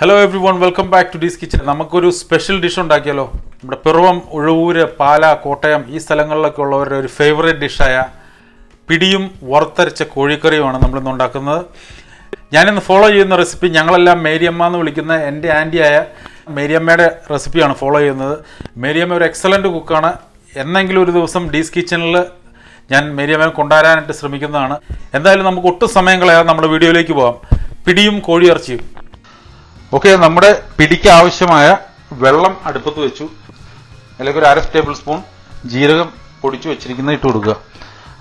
Hello everyone, welcome back to ഡീസ് kitchen. നമുക്കൊരു special dish ഉണ്ടാക്കിയാലോ? നമ്മുടെ പിറവം, ഉഴവൂര്, പാല, കോട്ടയം ഈ സ്ഥലങ്ങളിലൊക്കെ ഉള്ളവരുടെ ഒരു ഫേവറേറ്റ് ഡിഷായ പിടിയും വറുത്തരച്ച കോഴിക്കറിയുമാണ് നമ്മളിന്ന് ഉണ്ടാക്കുന്നത്. ഞാനിന്ന് ഫോളോ ചെയ്യുന്ന റെസിപ്പി ഞങ്ങളെല്ലാം മേരിയമ്മ എന്ന് വിളിക്കുന്ന എൻ്റെ ആൻറ്റിയായ മേരിയമ്മയുടെ റെസിപ്പിയാണ് ഫോളോ ചെയ്യുന്നത്. മേരിയമ്മ ഒരു എക്സലൻറ്റ് കുക്കാണ്. എന്നെങ്കിലും ഒരു ദിവസം ഡീസ് കിച്ചണിൽ ഞാൻ മേരിയമ്മയെ കൊണ്ടുവരാനായിട്ട് ശ്രമിക്കുന്നതാണ്. എന്തായാലും നമുക്ക് ഒട്ടും സമയം കളയാതെ നമ്മുടെ വീഡിയോയിലേക്ക് പോകാം. പിടിയും കോഴിയിറച്ചിയും. ഓക്കെ, നമ്മുടെ പിടിക്ക് ആവശ്യമായ വെള്ളം അടുപ്പത്ത് വെച്ചു. അതിലേക്ക് ഒരു 1/2 ടേബിൾ സ്പൂൺ ജീരകം പൊടിച്ചു വെച്ചിരിക്കുന്നത് ഇട്ട് കൊടുക്കുക.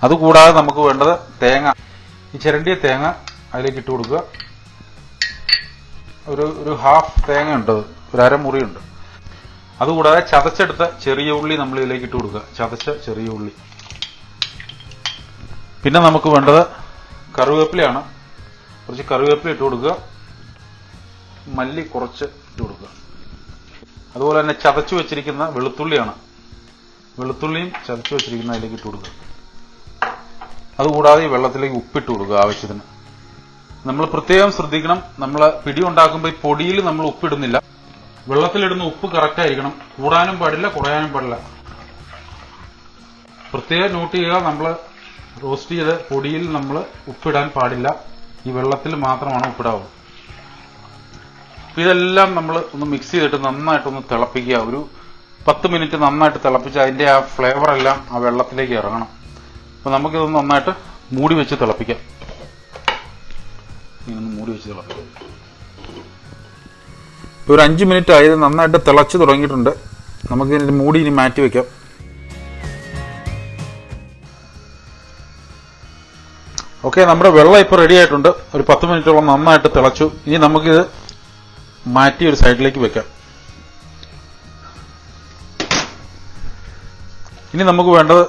അതുകൂടാതെ നമുക്ക് വേണ്ടത് തേങ്ങ, ഈ ചിരണ്ടിയ തേങ്ങ അതിലേക്ക് ഇട്ട് കൊടുക്കുക. ഒരു ഹാഫ് തേങ്ങ ഉണ്ട്, ഒരു അരമുറി ഉണ്ട്. അതുകൂടാതെ ചതച്ചെടുത്ത ചെറിയ ഉള്ളി നമ്മൾ ഇതിലേക്ക് ഇട്ട് കൊടുക്കുക, ചതച്ച ചെറിയ ഉള്ളി. പിന്നെ നമുക്ക് വേണ്ടത് കറിവേപ്പിലയാണ്. കുറച്ച് കറിവേപ്പില ഇട്ട് കൊടുക്കുക, മല്ലി കുറച്ച് ഇട്ട് കൊടുക്കുക. അതുപോലെ തന്നെ ചതച്ചു വെച്ചിരിക്കുന്ന വെളുത്തുള്ളിയാണ്, വെളുത്തുള്ളിയും ചതച്ചു വെച്ചിരിക്കുന്ന അതിലേക്ക് ഇട്ട് കൊടുക്കുക. അതുകൂടാതെ ഈ വെള്ളത്തിലേക്ക് ഉപ്പിട്ട് കൊടുക്കുക ആവശ്യത്തിന്. നമ്മൾ പ്രത്യേകം ശ്രദ്ധിക്കണം, നമ്മൾ പിടി ഉണ്ടാക്കുമ്പോൾ ഈ പൊടിയിൽ നമ്മൾ ഉപ്പിടുന്നില്ല. വെള്ളത്തിലിടുന്ന ഉപ്പ് കറക്റ്റ് ആയിരിക്കണം, കൂടാനും പാടില്ല കുറയാനും പാടില്ല. പ്രത്യേകം നോട്ട് ചെയ്യുക, നമ്മൾ റോസ്റ്റ് ചെയ്ത് പൊടിയിൽ നമ്മൾ ഉപ്പിടാൻ പാടില്ല, ഈ വെള്ളത്തിൽ മാത്രമാണ് ഉപ്പിടാവുള്ളൂ. ഇതെല്ലാം നമ്മൾ ഒന്ന് മിക്സ് ചെയ്തിട്ട് നന്നായിട്ടൊന്ന് തിളപ്പിക്കുക. ഒരു 10 മിനിറ്റ് നന്നായിട്ട് തിളപ്പിച്ച് അതിൻ്റെ ആ ഫ്ലേവർ എല്ലാം ആ വെള്ളത്തിലേക്ക് ഇറങ്ങണം. അപ്പോൾ നമുക്കിതൊന്ന് നന്നായിട്ട് മൂടി വെച്ച് തിളപ്പിക്കാം. ഇങ്ങനെ മൂടി വെച്ച് തിളപ്പിക്കാം. ഒരു 5 മിനിറ്റ് ആയത് നന്നായിട്ട് തിളച്ച് തുടങ്ങിയിട്ടുണ്ട്. നമുക്കിതിൻ്റെ മൂടി ഇനി മാറ്റി വയ്ക്കാം. ഓക്കെ, നമ്മുടെ വെള്ളം ഇപ്പോൾ റെഡി ആയിട്ടുണ്ട്. ഒരു 10 മിനിറ്റോളം നന്നായിട്ട് തിളച്ചു. ഇനി നമുക്കിത് മാറ്റി ഒരു സൈഡിലേക്ക് വെക്കാം. ഇനി നമുക്ക് വേണ്ടത്,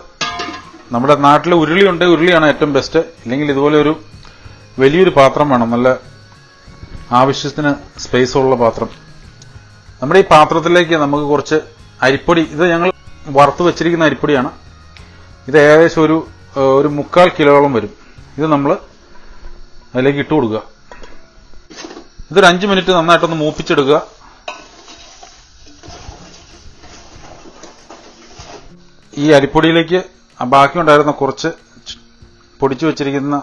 നമ്മുടെ നാട്ടിൽ ഉരുളിയുണ്ട്, ഉരുളിയാണ് ഏറ്റവും ബെസ്റ്റ്. ഇല്ലെങ്കിൽ ഇതുപോലെ ഒരു വലിയൊരു പാത്രം വേണം, നല്ല ആവശ്യത്തിന് സ്പേസ് ഉള്ള പാത്രം. നമ്മുടെ ഈ പാത്രത്തിലേക്ക് നമുക്ക് കുറച്ച് അരിപ്പൊടി, ഇത് ഞങ്ങൾ വറുത്ത് വെച്ചിരിക്കുന്ന അരിപ്പൊടിയാണ്. ഇത് ഏകദേശം ഒരു 3/4 കിലോളം വരും. ഇത് നമ്മൾ അതിലേക്ക് ഇട്ട് കൊടുക്കുക. ഇതൊരു 5 മിനിറ്റ് നന്നായിട്ടൊന്ന് മൂപ്പിച്ചെടുക്കുക. ഈ അരിപ്പൊടിയിലേക്ക് ബാക്കി ഉണ്ടായിരുന്ന കുറച്ച് പൊടിച്ചു വെച്ചിരിക്കുന്ന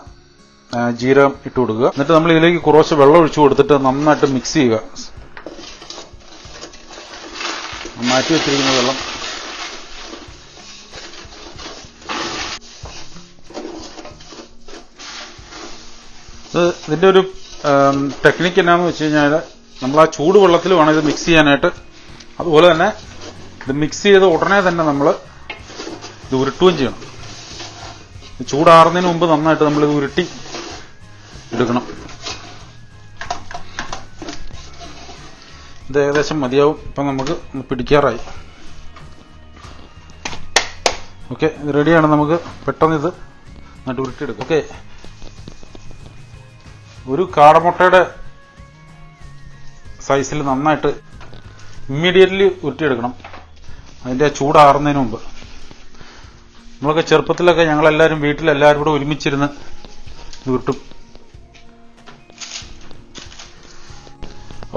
ജീരകം ഇട്ട് കൊടുക്കുക. എന്നിട്ട് നമ്മൾ ഇതിലേക്ക് കുറച്ച് വെള്ളം ഒഴിച്ചു കൊടുത്തിട്ട് നന്നായിട്ട് മിക്സ് ചെയ്യുക. മാറ്റി വെച്ചിരിക്കുന്ന വെള്ളം ഇതിന്റെ ഒരു ടെക്നിക്ക് എന്നാന്ന് വെച്ച് കഴിഞ്ഞാൽ, നമ്മൾ ആ ചൂടുവെള്ളത്തിൽ വേണം ഇത് മിക്സ് ചെയ്യാനായിട്ട്. അതുപോലെ തന്നെ ഇത് മിക്സ് ചെയ്ത് ഉടനെ തന്നെ നമ്മൾ ഇത് ഉരുട്ടുകയും ചെയ്യണം. ചൂടാറുന്നതിന് മുമ്പ് നന്നായിട്ട് നമ്മളിത് ഉരുട്ടി എടുക്കണം. ഇത് ഏകദേശം മതിയാവും. ഇപ്പം നമുക്ക് പിടിക്കാറായി. ഓക്കെ, ഇത് റെഡിയാണ്. നമുക്ക് പെട്ടെന്ന് ഇത് നന്നായിട്ട് ഉരുട്ടിയെടുക്കാം. ഓക്കെ, ഒരു കാടമുട്ടയുടെ സൈസിൽ നന്നായിട്ട് ഇമ്മീഡിയറ്റ്ലി ഉരുട്ടിയെടുക്കണം, അതിൻ്റെ ചൂടാറുന്നതിന് മുമ്പ്. നമ്മളൊക്കെ ചെറുപ്പത്തിലൊക്കെ ഞങ്ങളെല്ലാവരും വീട്ടിലെല്ലാവരും കൂടെ ഒരുമിച്ചിരുന്ന് ഉരുട്ടും.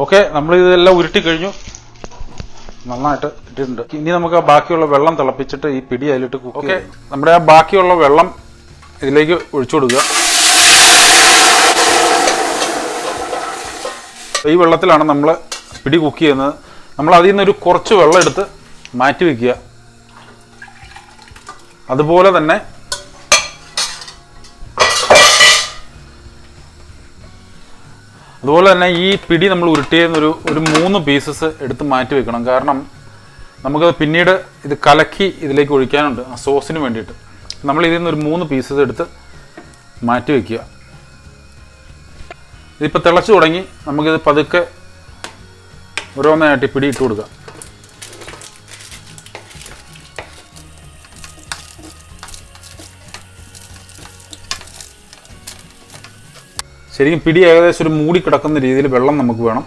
ഓക്കെ, നമ്മളിതെല്ലാം ഉരുട്ടി കഴിഞ്ഞു, നന്നായിട്ട് ഇട്ടിട്ടുണ്ട്. ഇനി നമുക്ക് ആ ബാക്കിയുള്ള വെള്ളം തിളപ്പിച്ചിട്ട് ഈ പിടി അതിലിട്ട് കുക്ക് ചെയ്യാം. ഓക്കെ, നമ്മുടെ ആ ബാക്കിയുള്ള വെള്ളം ഇതിലേക്ക് ഒഴിച്ചു കൊടുക്കുക. ഈ വെള്ളത്തിലാണ് നമ്മൾ പിടി കുക്ക് ചെയ്യുന്നത്. നമ്മൾ അതിൽ നിന്നൊരു കുറച്ച് വെള്ളം എടുത്ത് മാറ്റി വയ്ക്കുക. അതുപോലെ തന്നെ ഈ പിടി നമ്മൾ ഉരുട്ടിയെന്നൊരു 3 പീസസ് എടുത്ത് മാറ്റി വെക്കണം. കാരണം നമുക്കത് പിന്നീട് ഇത് കലക്കി ഇതിലേക്ക് ഒഴിക്കാനുണ്ട്, ആ സോസിന് വേണ്ടിയിട്ട്. നമ്മൾ ഇതിൽ നിന്നൊരു 3 പീസസ് എടുത്ത് മാറ്റി വയ്ക്കുക. ഇതിപ്പോൾ തിളച്ചു തുടങ്ങി. നമുക്കിത് പതുക്കെ ഓരോന്നായിട്ട് പിടി ഇട്ട് കൊടുക്കുക. ശരിക്കും പിടി ഏകദേശം ഒരു മൂടി കിടക്കുന്ന രീതിയിൽ വെള്ളം നമുക്ക് വേണം.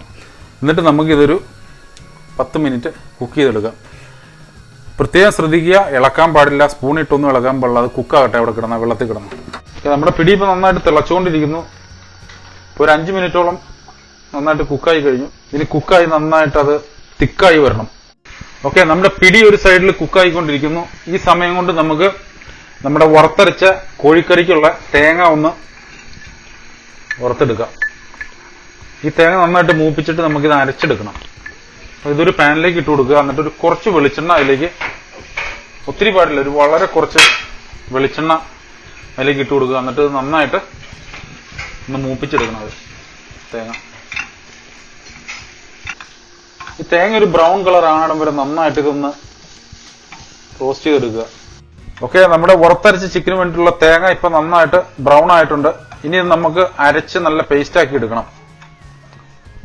എന്നിട്ട് നമുക്കിതൊരു 10 മിനിറ്റ് കുക്ക് ചെയ്തെടുക്കാം. പ്രത്യേകം ശ്രദ്ധിക്കുക, ഇളക്കാൻ പാടില്ല, സ്പൂണിട്ടൊന്നും ഇളക്കാൻ പാടില്ല. അത് കുക്കാകട്ടെ അവിടെ കിടന്ന വെള്ളത്തിൽ കിടന്ന്. നമ്മുടെ പിടി ഇപ്പോൾ നന്നായിട്ട് തിളച്ചുകൊണ്ടിരിക്കുന്നു. ഒരു 5 മിനിറ്റോളം നന്നായിട്ട് കുക്കായി കഴിഞ്ഞു. ഇനി കുക്കായി നന്നായിട്ട് അത് തിക്കായി വരണം. ഓക്കെ, നമ്മുടെ പിടി ഒരു സൈഡിൽ കുക്കായിക്കൊണ്ടിരിക്കുന്നു. ഈ സമയം കൊണ്ട് നമുക്ക് നമ്മുടെ വറുത്തരച്ച കോഴിക്കറിക്കുള്ള തേങ്ങ ഒന്ന് വറുത്തെടുക്കാം. ഈ തേങ്ങ നന്നായിട്ട് മൂപ്പിച്ചിട്ട് നമുക്കിത് അരച്ചെടുക്കണം. ഇതൊരു പാനിലേക്ക് ഇട്ട് കൊടുക്കുക. എന്നിട്ട് ഒരു കുറച്ച് വെളിച്ചെണ്ണ അതിലേക്ക്, ഒത്തിരി പാടില്ല, ഒരു വളരെ കുറച്ച് വെളിച്ചെണ്ണ അതിലേക്ക് ഇട്ട് കൊടുക്കുക. എന്നിട്ട് നന്നായിട്ട് ഒന്ന് മൂപ്പിച്ചെടുക്കണം അത് തേങ്ങ. ഈ തേങ്ങ ഒരു ബ്രൗൺ കളർ ആകണം വരെ നന്നായിട്ട് ഇതൊന്ന് റോസ്റ്റ് ചെയ്തെടുക്കുക. ഓക്കെ, നമ്മുടെ വറുത്തരച്ച ചിക്കന് വേണ്ടിയിട്ടുള്ള തേങ്ങ ഇപ്പൊ നന്നായിട്ട് ബ്രൗൺ ആയിട്ടുണ്ട്. ഇനി നമുക്ക് അരച്ച് നല്ല പേസ്റ്റ് ആക്കി എടുക്കണം.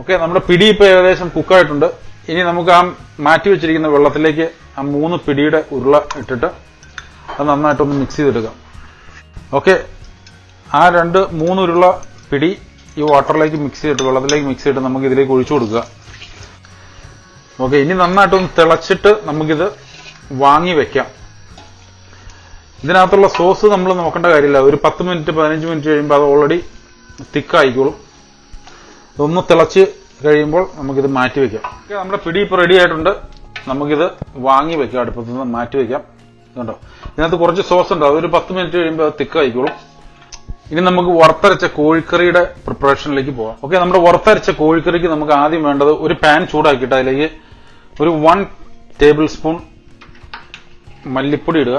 ഓക്കെ, നമ്മുടെ പിടി ഇപ്പൊ ഏകദേശം കുക്കായിട്ടുണ്ട്. ഇനി നമുക്ക് ആ മാറ്റി വെച്ചിരിക്കുന്ന വെള്ളത്തിലേക്ക് ആ 3 പിടിയുടെ ഉരുള ഇട്ടിട്ട് അത് നന്നായിട്ടൊന്ന് മിക്സ് ചെയ്തെടുക്കാം. ഓക്കെ, ആ 2-3 ഉരുള പിടി ഈ വാട്ടറിലേക്ക് മിക്സ് ചെയ്തിട്ട്, വെള്ളത്തിലേക്ക് മിക്സ് ചെയ്തിട്ട് നമുക്ക് ഇതിലേക്ക് ഒഴിച്ചു കൊടുക്കുക. ഓക്കെ, ഇനി നന്നായിട്ടൊന്ന് തിളച്ചിട്ട് നമുക്കിത് വാങ്ങി വെക്കാം. ഇതിനകത്തുള്ള സോസ് നമ്മൾ നോക്കേണ്ട കാര്യമില്ല. ഒരു 10 മിനിറ്റ് 15 മിനിറ്റ് കഴിയുമ്പോൾ അത് ഓൾറെഡി തിക്കായിക്കോളും. ഇതൊന്ന് തിളച്ച് കഴിയുമ്പോൾ നമുക്കിത് മാറ്റി വെക്കാം. ഓക്കെ, നമ്മുടെ പിടി ഇപ്പോൾ റെഡി ആയിട്ടുണ്ട്. നമുക്കിത് വാങ്ങി വെക്കാം, അടുപ്പത്ത് നിന്ന് മാറ്റി വെക്കാം. കണ്ടോ, ഇതിനകത്ത് കുറച്ച് സോസ് ഉണ്ട്. അതൊരു 10 മിനിറ്റ് കഴിയുമ്പോൾ അത് തിക്കായിക്കോളും. ഇനി നമുക്ക് വറുത്തരച്ച കോഴിക്കറിയുടെ പ്രിപ്പറേഷനിലേക്ക് പോകാം. ഓക്കെ, നമ്മുടെ വറുത്തരച്ച കോഴിക്കറിക്ക് നമുക്ക് ആദ്യം വേണ്ടത് ഒരു പാൻ ചൂടാക്കിയിട്ട് അതിലേക്ക് ഒരു 1 ടേബിൾ സ്പൂൺ മല്ലിപ്പൊടി ഇടുക.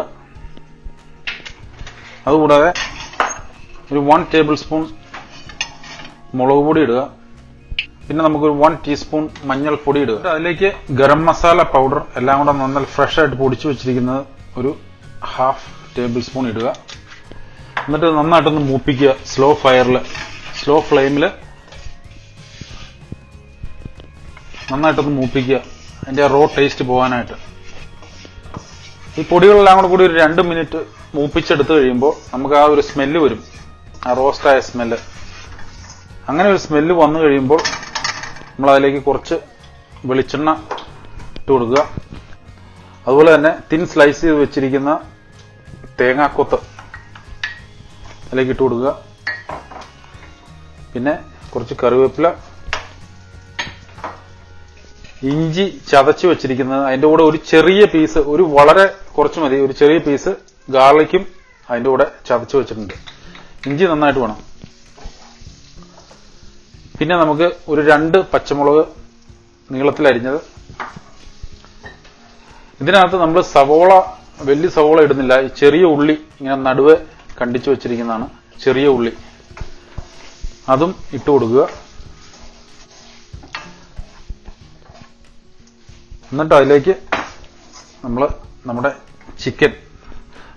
അതുകൂടാതെ ഒരു 1 ടേബിൾ സ്പൂൺ മുളക് പൊടി ഇടുക. പിന്നെ നമുക്കൊരു 1 ടീസ്പൂൺ മഞ്ഞൾപ്പൊടി ഇടുക. അതിലേക്ക് ഗരം മസാല പൗഡർ എല്ലാം കൂടെ നന്നായി ഫ്രഷ് ആയിട്ട് പൊടിച്ചു വെച്ചിരിക്കുന്നത് ഒരു 1/2 ടേബിൾ സ്പൂൺ ഇടുക. എന്നിട്ട് നന്നായിട്ടൊന്ന് മൂപ്പിക്കുക. സ്ലോ ഫ്ലെയിമിൽ നന്നായിട്ടൊന്ന് മൂപ്പിക്കുക, അതിന്റെ റോ ടേസ്റ്റ് പോകാനായിട്ട്. ഈ പൊടികളെല്ലാം കൂടെ കൂടി ഒരു 2 മിനിറ്റ് മൂപ്പിച്ചെടുത്ത് കഴിയുമ്പോൾ നമുക്ക് ആ ഒരു സ്മെല്ല് വരും, ആ റോസ്റ്റായ സ്മെല്ല്. അങ്ങനെ ഒരു സ്മെല്ല് വന്നു കഴിയുമ്പോൾ നമ്മൾ അതിലേക്ക് കുറച്ച് വെളിച്ചെണ്ണ ഇട്ട് കൊടുക്കുക. അതുപോലെ തന്നെ തിൻ സ്ലൈസ് ചെയ്ത് വെച്ചിരിക്കുന്ന തേങ്ങാക്കൊത്ത് അതിലേക്ക് ഇട്ട് കൊടുക്കുക. പിന്നെ കുറച്ച് കറിവേപ്പില, ഇഞ്ചി ചതച്ച് വെച്ചിരിക്കുന്നത്, അതിന്റെ കൂടെ ഒരു ചെറിയ പീസ്, ഒരു വളരെ കുറച്ച് മതി, ഒരു ചെറിയ പീസ് ഗാർലിക്കും അതിന്റെ കൂടെ ചതച്ച് വെച്ചിട്ടുണ്ട്. ഇഞ്ചി നന്നായിട്ട് വേണം. പിന്നെ നമുക്ക് ഒരു 2 പച്ചമുളക് നീളത്തിലരിഞ്ഞത്. ഇതിനകത്ത് നമ്മൾ വലിയ സവോള ഇടുന്നില്ല. ഈ ചെറിയ ഉള്ളി ഇങ്ങനെ നടുവ് കണ്ടിച്ചു വെച്ചിരിക്കുന്നതാണ്, ചെറിയ ഉള്ളി, അതും ഇട്ട് കൊടുക്കുക. എന്നിട്ട് അതിലേക്ക് നമ്മുടെ ചിക്കൻ,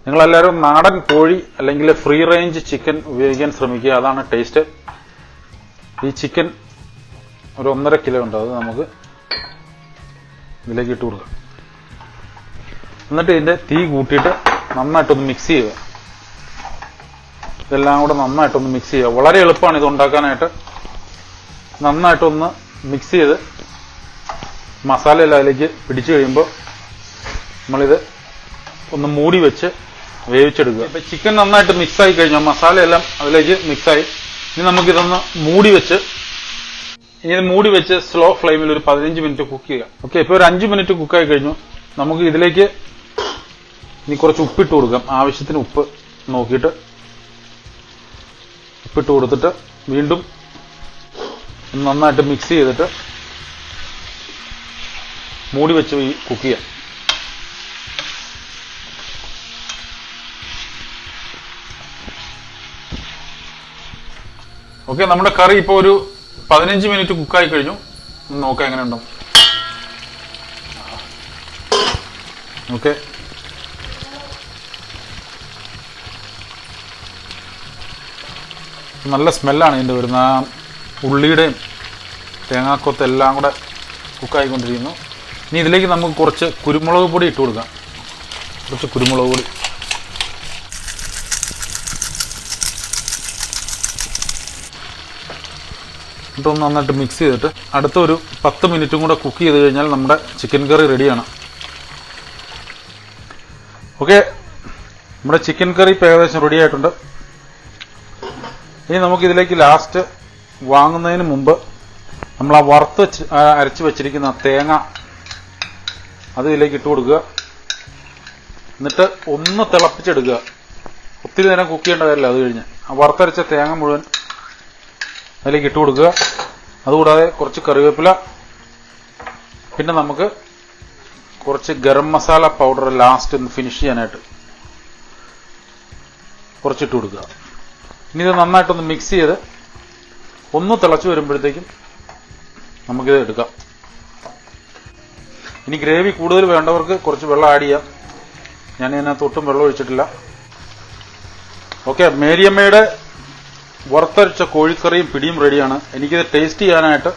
നിങ്ങളെല്ലാവരും നാടൻ കോഴി അല്ലെങ്കിൽ ഫ്രീ റേഞ്ച് ചിക്കൻ ഉപയോഗിക്കാൻ ശ്രമിക്കുക, അതാണ് ടേസ്റ്റ്. ഈ ചിക്കൻ ഒരു 1.5 കിലോ ഉണ്ട്, അത് നമുക്ക് ഇതിലേക്ക് ഇട്ട് കൊടുക്കാം. എന്നിട്ട് ഇതിന്റെ തീ കൂട്ടിയിട്ട് നന്നായിട്ടൊന്ന് മിക്സ് ചെയ്യുക. ഇതെല്ലാം കൂടെ നന്നായിട്ടൊന്ന് മിക്സ് ചെയ്യുക. വളരെ എളുപ്പമാണ് ഇത് ഉണ്ടാക്കാനായിട്ട്. നന്നായിട്ടൊന്ന് മിക്സ് ചെയ്ത് മസാലയെല്ലാം അതിലേക്ക് പിടിച്ചു കഴിയുമ്പോൾ നമ്മളിത് ഒന്ന് മൂടി വെച്ച് വേവിച്ചെടുക്കുക. ഇപ്പൊ ചിക്കൻ നന്നായിട്ട് മിക്സായി കഴിഞ്ഞാൽ മസാലയെല്ലാം അതിലേക്ക് മിക്സായി. ഇനി നമുക്കിതൊന്ന് മൂടി വെച്ച് സ്ലോ ഫ്ലെയിമിൽ ഒരു 15 മിനിറ്റ് കുക്ക് ചെയ്യുക. ഓക്കെ, ഇപ്പൊ ഒരു 5 മിനിറ്റ് കുക്കായി കഴിഞ്ഞു. നമുക്ക് ഇതിലേക്ക് ഇനി കുറച്ച് ഉപ്പിട്ട് കൊടുക്കാം. ആവശ്യത്തിന് ഉപ്പ് നോക്കിയിട്ട് ഉപ്പിട്ട് കൊടുത്തിട്ട് വീണ്ടും നന്നായിട്ട് മിക്സ് ചെയ്തിട്ട് മൂടി വെച്ച് കുക്ക് ചെയ്യാം. ഓക്കെ, നമ്മുടെ കറി ഇപ്പോൾ ഒരു 15 മിനിറ്റ് കുക്കായി കഴിഞ്ഞു. നോക്കാം എങ്ങനെയുണ്ടോ. ഓക്കെ, നല്ല സ്മെല്ലാണ് ഇതിൻ്റെ വരുന്ന. ആ ഉള്ളിയുടെയും തേങ്ങാക്കൊത്ത് എല്ലാം കൂടെ കുക്കായിക്കൊണ്ടിരിക്കുന്നു. ഇനി ഇതിലേക്ക് നമുക്ക് കുറച്ച് കുരുമുളക് പൊടി ഇട്ട് കൊടുക്കാം. കുറച്ച് കുരുമുളക് പൊടി, എന്നിട്ടൊന്ന് നന്നായിട്ട് മിക്സ് ചെയ്തിട്ട് അടുത്ത ഒരു 10 മിനിറ്റും കൂടെ കുക്ക് ചെയ്ത് കഴിഞ്ഞാൽ നമ്മുടെ ചിക്കൻ കറി റെഡിയാണ്. ഓക്കെ, നമ്മുടെ ചിക്കൻ കറി ഇപ്പോൾ ഏകദേശം റെഡി ആയിട്ടുണ്ട്. ഇനി നമുക്കിതിലേക്ക് ലാസ്റ്റ് വാങ്ങുന്നതിന് മുമ്പ് നമ്മൾ ആ അരച്ച് വെച്ചിരിക്കുന്ന തേങ്ങ അത് ഇതിലേക്ക് ഇട്ട് കൊടുക്കുക. എന്നിട്ട് ഒന്ന് തിളപ്പിച്ചെടുക്കുക. ഒത്തിരി നേരം കുക്ക് ചെയ്യേണ്ട കാര്യമില്ല. അത് കഴിഞ്ഞ് ആ വറുത്തരച്ച തേങ്ങ മുഴുവൻ അതിലേക്ക് ഇട്ട് കൊടുക്കുക. അതുകൂടാതെ കുറച്ച് കറിവേപ്പില, പിന്നെ നമുക്ക് കുറച്ച് ഗരം മസാല പൗഡർ ലാസ്റ്റ് ഒന്ന് ഫിനിഷ് ചെയ്യാനായിട്ട് കുറച്ചിട്ട് കൊടുക്കുക. ഇനി ഇത് നന്നായിട്ടൊന്ന് മിക്സ് ചെയ്ത് ഒന്ന് തിളച്ച് വരുമ്പോഴത്തേക്കും നമുക്കിത് എടുക്കാം. ഇനി ഗ്രേവി കൂടുതൽ വേണ്ടവർക്ക് കുറച്ച് വെള്ളം ആഡ് ചെയ്യാം. ഞാൻ ഇതിനകത്ത് ഒട്ടും വെള്ളം ഒഴിച്ചിട്ടില്ല. ഓക്കെ, മേരിയമ്മയുടെ വറുത്തരച്ച കോഴിക്കറിയും പിടിയും റെഡിയാണ്. എനിക്കിത് ടേസ്റ്റ് ചെയ്യാനായിട്ട്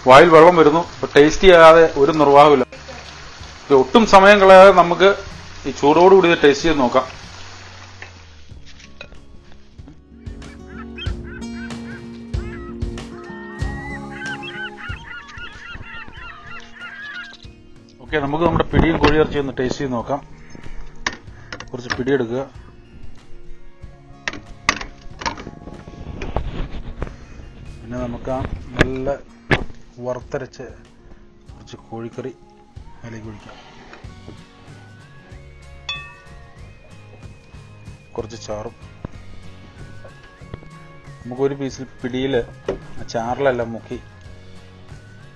വായിൽ വെള്ളം വരുന്നു. അപ്പോൾ ടേസ്റ്റ് ചെയ്യാതെ ഒരു നിർവാഹമില്ല. ഒട്ടും സമയം കളയാതെ നമുക്ക് ഈ ചൂടോടുകൂടി ഇത് ടേസ്റ്റ് ചെയ്ത് നോക്കാം. ഓക്കെ, നമുക്ക് നമ്മുടെ പിടിയും കോഴിയിറച്ചി ഒന്ന് ടേസ്റ്റ് ചെയ്ത് നോക്കാം. കുറച്ച് പിടി എടുക്കുക. പിന്നെ നമുക്ക് ആ നല്ല വറുത്തരച്ച് കുറച്ച് കോഴിക്കറി അതിലേക്ക് ഒഴിക്കാം. കുറച്ച് ചാറും. നമുക്കൊരു പീസിൽ പിടിയിൽ ആ ചാറിലെല്ലാം മുക്കി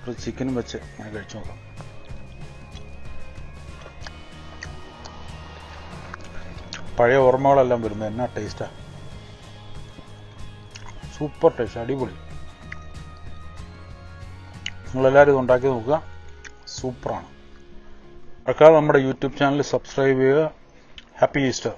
കുറച്ച് ചിക്കനും വെച്ച് ഞാൻ കഴിച്ചു നോക്കാം. പഴയ ഓർമ്മകളെല്ലാം വരുന്നു. എന്നാ ടേസ്റ്റാ, സൂപ്പർ ടേസ്റ്റ്, അടിപൊളി. നിങ്ങളെല്ലാവരും ഇത് ഉണ്ടാക്കി നോക്കുക, സൂപ്പറാണ്. മറക്കാതെ നമ്മുടെ യൂട്യൂബ് ചാനൽ സബ്സ്ക്രൈബ് ചെയ്യുക. Happy Easter.